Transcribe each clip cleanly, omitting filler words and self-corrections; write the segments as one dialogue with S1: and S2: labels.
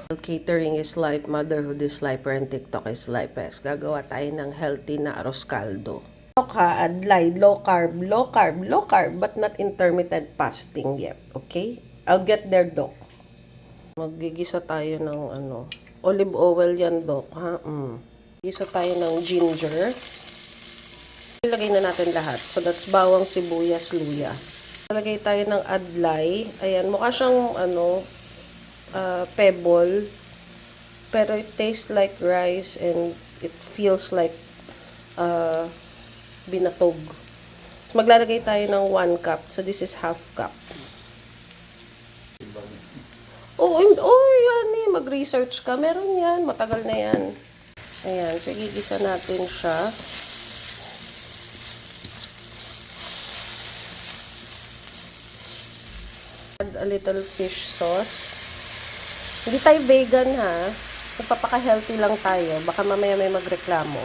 S1: Catering is life, motherhood is life, and TikTok is life. Gagawa tayo ng healthy na arroz caldo. Adlay, low carb, low carb, low carb, but not intermittent fasting yet. Okay? I'll get there, Doc. Magigisa tayo ng olive oil yan, Doc. Ha? Gisa tayo ng ginger. Ilagay na natin lahat. So that's bawang, sibuyas, luya. Ilagay tayo ng adlay. Ayan, mukha siyang pebble, pero it tastes like rice and it feels like binatog. So, maglalagay tayo ng 1 cup. So this is half cup. Oh, yan eh. Mag-research ka. Meron yan. Matagal na yan. Ayan. So, gigisa natin siya. Add a little fish sauce. Hindi tayo vegan ha. Nagpapaka-healthy lang tayo. Baka mamaya may magreklamo.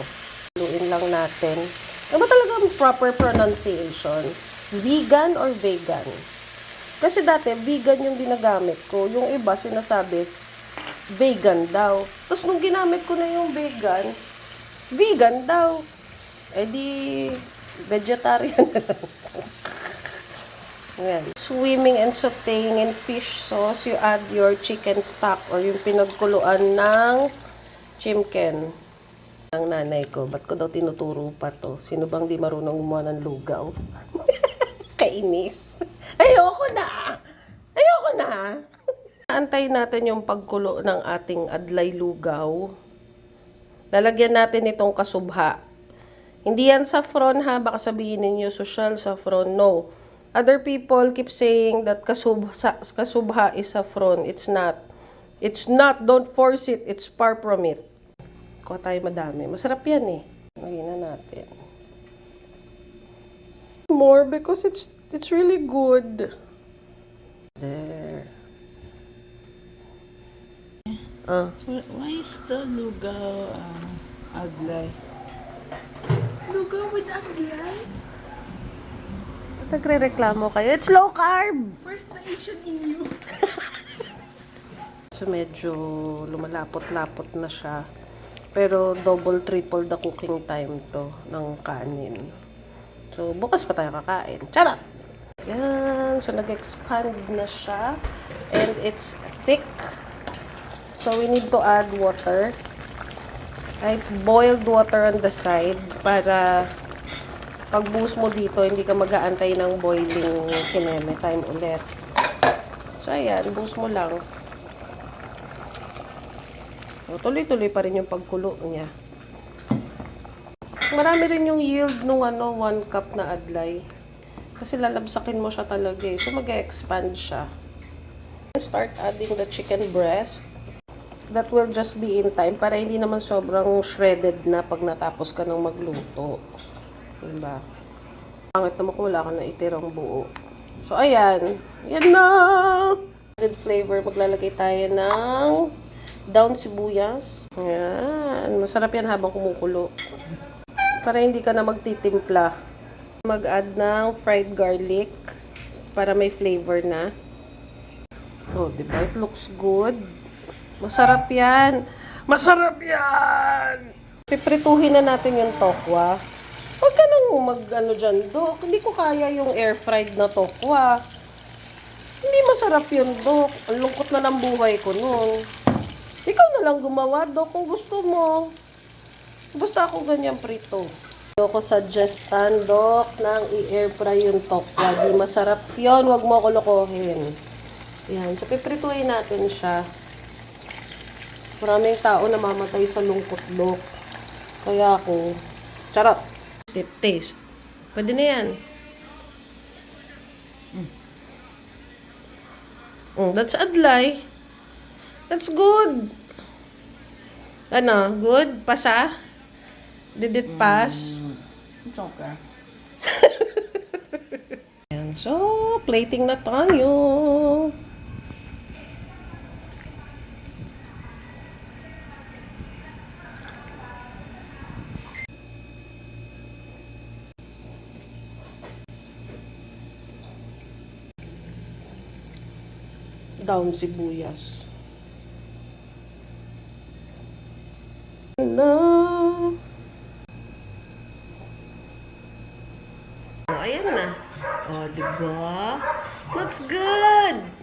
S1: Luin lang natin. Ano ba talaga ang proper pronunciation? Vegan or vegan? Kasi dati, vegan yung ginagamit ko. Yung iba, sinasabi, vegan daw. Tapos nung ginamit ko na yung vegan daw. Eh di, vegetarian na lang. Ayan. Swimming and sauteing in fish sauce, you add your chicken stock or yung pinagkuluan ng chimken. Ang nanay ko, ba't ko daw tinuturo pa to? Sino bang di marunong gumawa ng lugaw? Kainis. Ayoko na! Antayin natin yung pagkulo ng ating adlay lugaw. Lalagyan natin itong kasubha. Hindi yan saffron ha, baka sabihin ninyo social saffron. No. Other people keep saying that kasubha is saffron. It's not. It's not. Don't force it. It's far from it. Kuha tayo madami. Masarap yan eh. Lagyan na natin. More because it's really good. There.
S2: Why is the lugaw adlay? Lugaw with adlay?
S1: Nagre-reklamo kayo. It's low carb!
S2: Where's the Asian in you?
S1: So, medyo lumalapot-lapot na siya. Pero double, triple the cooking time to ng kanin. So, bukas pa tayo kakain. Charot! Yan. So, nag-expand na siya. And it's thick. So, we need to add water. Right? Boiled water on the side para pag buhos mo dito, hindi ka mag-aantay ng boiling kineme time ulit. So, ayan. Buhos mo lang. So, tuloy-tuloy pa rin yung pagkulo niya. Marami rin yung yield nung 1 cup na adlay. Kasi lalabsakin mo siya talaga eh. So, mag-expand siya. Start adding the chicken breast. That will just be in time para hindi naman sobrang shredded na pag natapos ka ng magluto. Diba? Pangit naman kung wala ka na itirang buo. So, ayan. Yan na! Added flavor. Maglalagay tayo ng down sibuyas. Ayan. Masarap yan habang kumukulo. Para hindi ka na magtitimpla. Mag-add ng fried garlic para may flavor na. Oh, diba? It looks good. Masarap yan. Masarap yan! Piprituhin na natin yung tokwa. Huwag ka nang dyan, Dok. Hindi ko kaya yung air-fried na tokwa. Hindi masarap yun, Dok. Ang lungkot na ng buhay ko nun. Ikaw na lang gumawa, Dok, kung gusto mo. Basta ako ganyan prito. Ako suggestan, Dok, nang i-air-fry yung tokwa. Di masarap yun. Huwag mo ako lokohin. Yan. So, piprituhin natin siya. Maraming tao namamatay sa lungkot, Dok. Kaya ako, charot. Taste. Pwede na yan. That's adlay. That's good. Ano? Good? Pasa? Did it pass?
S2: It's okay.
S1: Ayan. So, plating na tayo. Down sibuyas. na. Oh, ayan na. Oh, diba? Looks good!